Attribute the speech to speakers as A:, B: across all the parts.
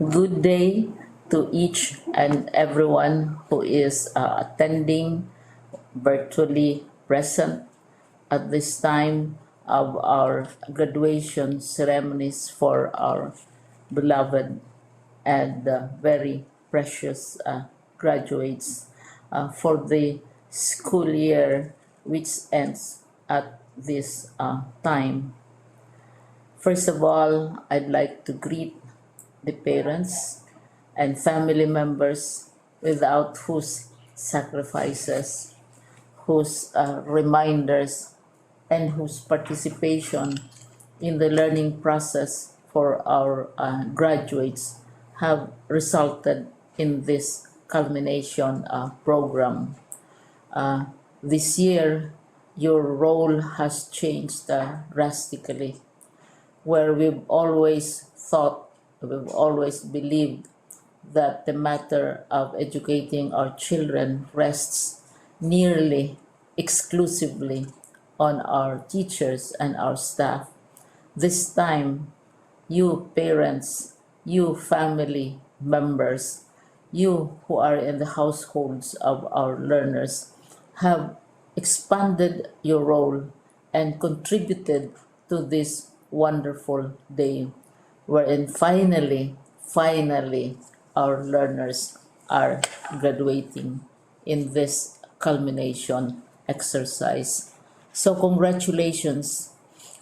A: Good day to each and everyone who is attending virtually present at this time of our graduation ceremonies for our beloved and very precious graduates for the school year which ends at this time. First of all, I'd like to greet the parents and family members without whose sacrifices, whose reminders, and whose participation in the learning process for our graduates have resulted in this culmination program. This year, your role has changed drastically, where we've always believed that the matter of educating our children rests nearly exclusively on our teachers and our staff. This time, you parents, you family members, you who are in the households of our learners have expanded your role and contributed to this wonderful day wherein finally our learners are graduating in this culmination exercise. So congratulations,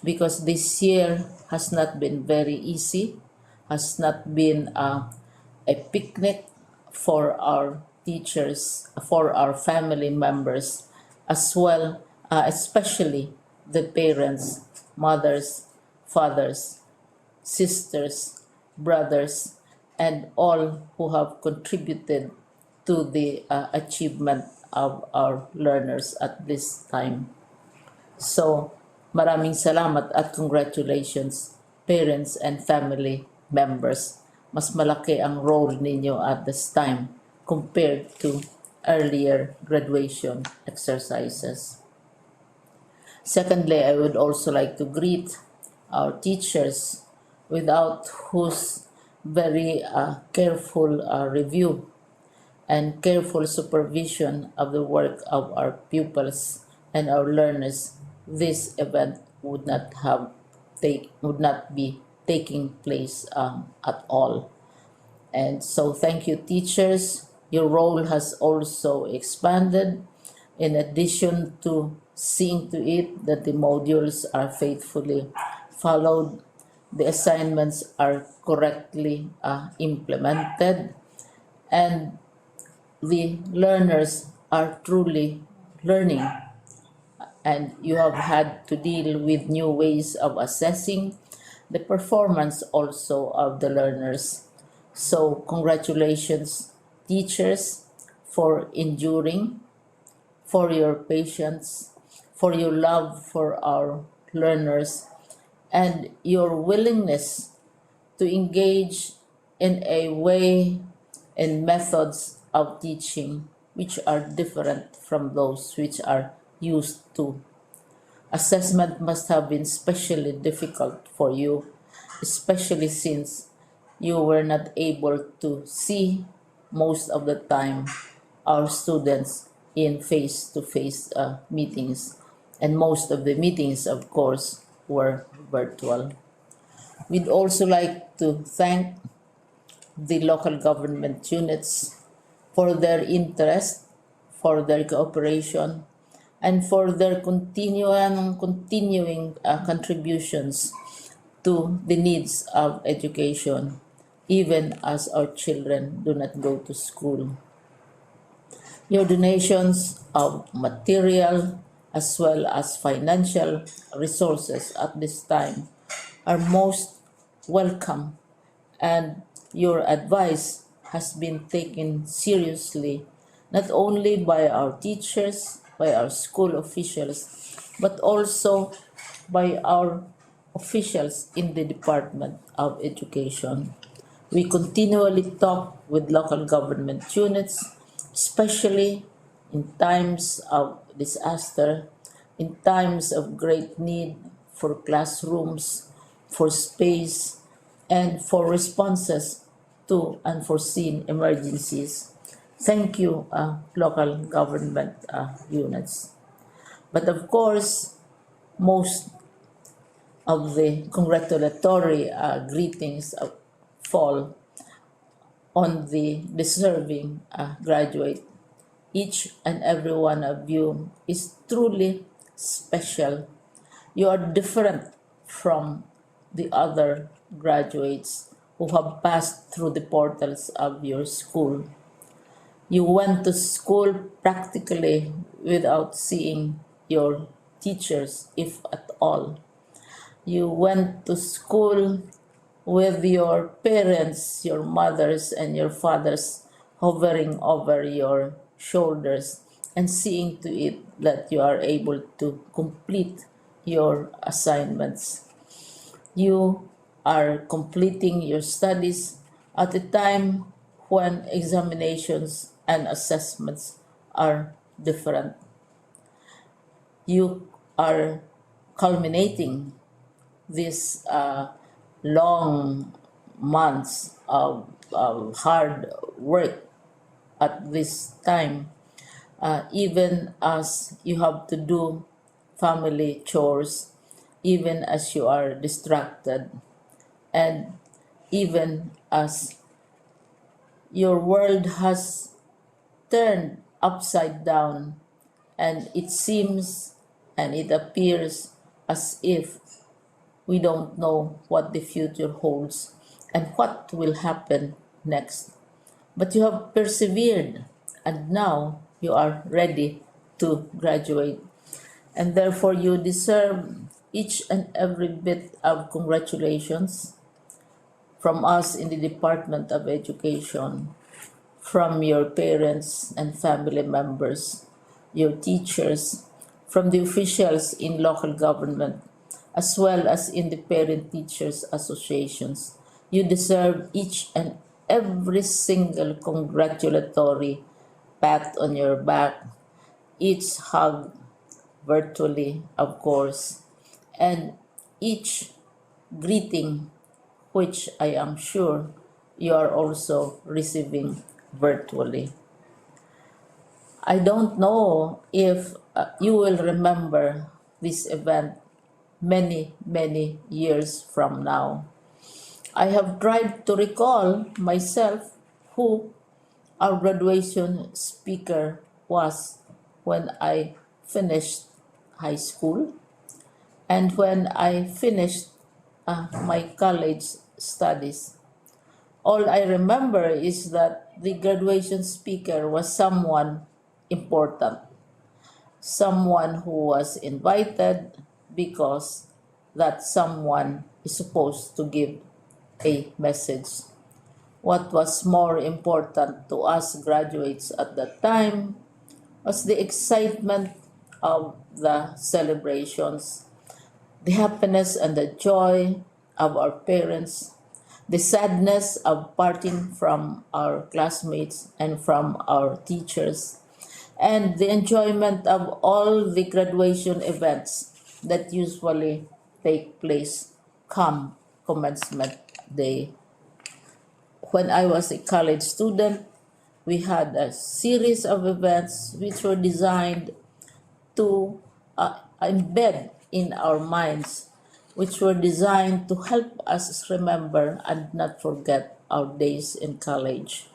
A: because this year has not been very easy, has not been a picnic for our teachers, for our family members, as well, especially the parents, mothers, fathers, sisters, brothers, and all who have contributed to the achievement of our learners at this time. So, maraming salamat at congratulations, parents and family members. Mas malaki ang role ninyo at this time compared to earlier graduation exercises. Secondly, I would also like to greet our teachers, without whose very careful review and careful supervision of the work of our pupils and our learners, this event would not be taking place at all. And so thank you, teachers. Your role has also expanded, in addition to seeing to it that the modules are faithfully followed, the assignments are correctly implemented, and the learners are truly learning. And you have had to deal with new ways of assessing the performance also of the learners. So congratulations, teachers, for enduring, for your patience, for your love for our learners, and your willingness to engage in a way and methods of teaching which are different from those which are used to. Assessment must have been especially difficult for you, especially since you were not able to see most of the time our students in face-to-face meetings, and most of the meetings, of course, were virtual. We'd also like to thank the local government units for their interest, for their cooperation, and for their continuing contributions to the needs of education, even as our children do not go to school. Your donations of material as well as financial resources at this time are most welcome, and your advice has been taken seriously not only by our teachers, by our school officials, but also by our officials in the Department of Education. We continually talk with local government units, especially in times of disaster, in times of great need for classrooms, for space, and for responses to unforeseen emergencies. Thank you, local government units. But of course, most of the congratulatory greetings fall on the deserving graduate. Each and every one of you is truly special. You are different from the other graduates who have passed through the portals of your school. You went to school practically without seeing your teachers, if at all. You went to school with your parents, your mothers, and your fathers hovering over your shoulders and seeing to it that you are able to complete your assignments. You are completing your studies at a time when examinations and assessments are different. You are culminating these long months of hard work at this time, even as you have to do family chores, even as you are distracted, and even as your world has turned upside down, and it seems and it appears as if we don't know what the future holds and what will happen next. But you have persevered, and now you are ready to graduate. And therefore, you deserve each and every bit of congratulations from us in the Department of Education, from your parents and family members, your teachers, from the officials in local government, as well as in the parent teachers associations. You deserve each and every single congratulatory pat on your back, each hug virtually, of course, and each greeting, which I am sure you are also receiving virtually. I don't know if you will remember this event many, many years from now. I have tried to recall myself who our graduation speaker was when I finished high school and when I finished my college studies. All I remember is that the graduation speaker was someone important, someone who was invited because that someone is supposed to give a message. What was more important to us graduates at that time was the excitement of the celebrations, the happiness and the joy of our parents, the sadness of parting from our classmates and from our teachers, and the enjoyment of all the graduation events that usually take place come commencement day. When I was a college student, we had a series of events which were designed to embed in our minds, which were designed to help us remember and not forget our days in college.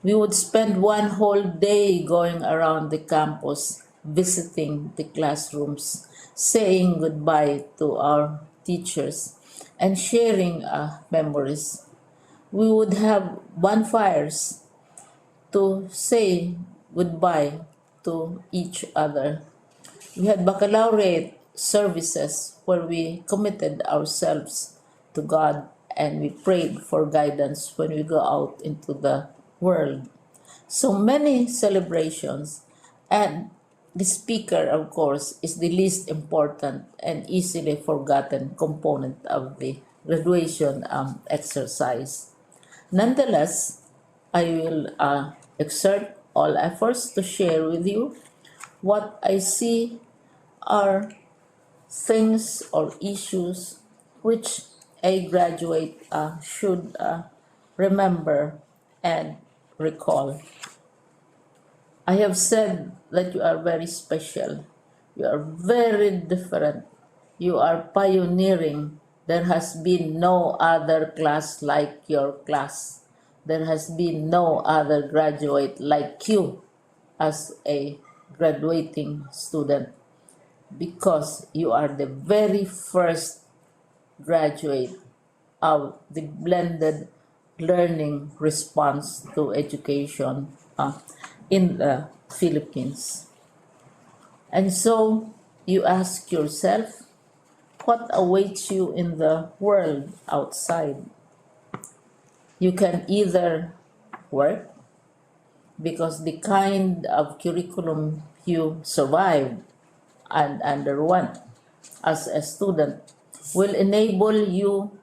A: We would spend one whole day going around the campus, visiting the classrooms, saying goodbye to our teachers, and sharing memories. We would have bonfires to say goodbye to each other. We had baccalaureate services where we committed ourselves to God and we prayed for guidance when we go out into the world. So many celebrations, and the speaker, of course, is the least important and easily forgotten component of the graduation exercise. Nonetheless, I will exert all efforts to share with you what I see are things or issues which a graduate should remember, and recall. I have said that you are very special. You are very different. You are pioneering. There has been no other class like your class. There has been no other graduate like you as a graduating student because you are the very first graduate of the blended learning response to education in the Philippines. And so you ask yourself, what awaits you in the world outside? You can either work because the kind of curriculum you survived and underwent as a student will enable you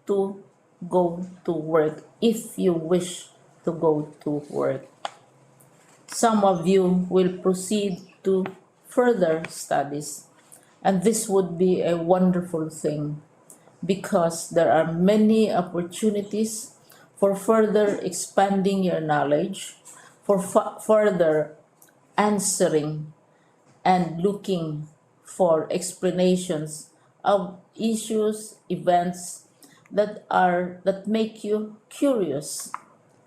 A: to go to work if you wish to go to work. Some of you will proceed to further studies, and this would be a wonderful thing because there are many opportunities for further expanding your knowledge, for further answering and looking for explanations of issues, events that make you curious,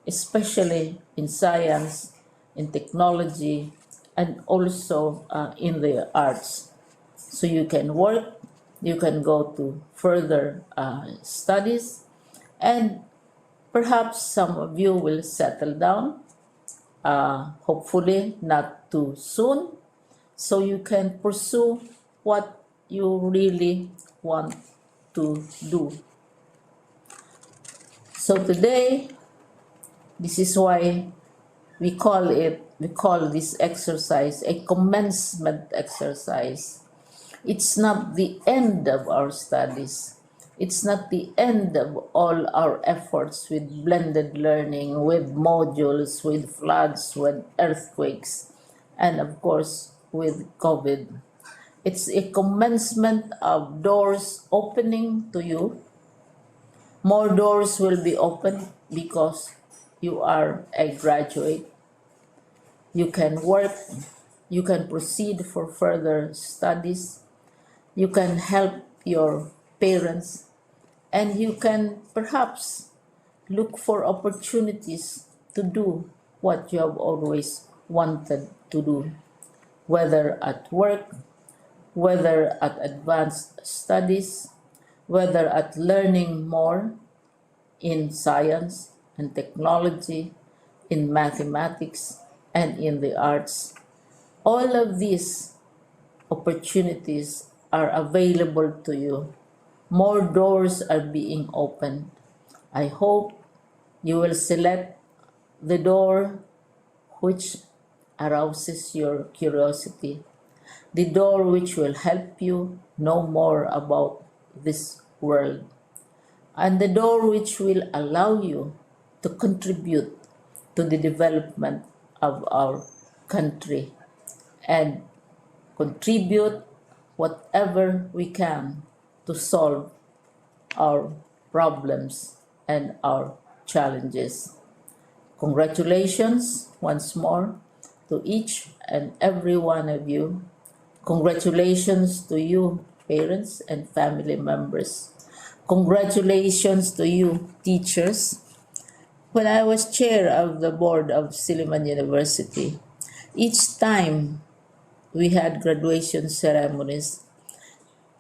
A: especially in science, in technology, and also in the arts. So you can work, you can go to further studies, and perhaps some of you will settle down, hopefully not too soon, so you can pursue what you really want to do. So today, this is why we call this exercise a commencement exercise. It's not the end of our studies. It's not the end of all our efforts with blended learning, with modules, with floods, with earthquakes, and of course with COVID. It's a commencement of doors opening to you. More doors will be opened because you are a graduate. You can work, you can proceed for further studies, you can help your parents, and you can perhaps look for opportunities to do what you have always wanted to do, whether at work, whether at advanced studies, whether at learning more in science and technology, in mathematics, and in the arts. All of these opportunities are available to you. More doors are being opened. I hope you will select the door which arouses your curiosity, the door which will help you know more about this world, and the door which will allow you to contribute to the development of our country and contribute whatever we can to solve our problems and our challenges. Congratulations once more to each and every one of you. Congratulations to you, parents and family members. Congratulations to you, teachers. When I was chair of the board of Silliman University, each time we had graduation ceremonies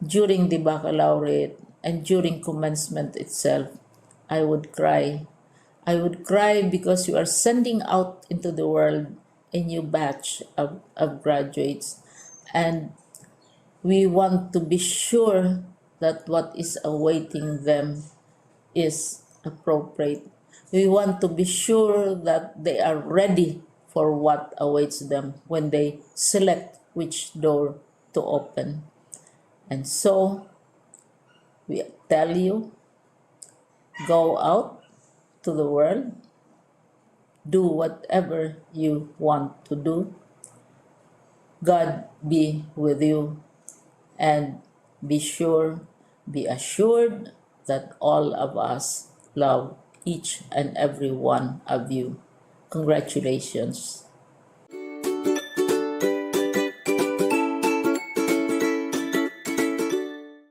A: during the baccalaureate and during commencement itself, I would cry. I would cry because you are sending out into the world a new batch of graduates, and we want to be sure that what is awaiting them is appropriate. We want to be sure that they are ready for what awaits them when they select which door to open. And so we tell you, go out to the world, do whatever you want to do. God be with you, and be assured that all of us love each and every one of you. Congratulations.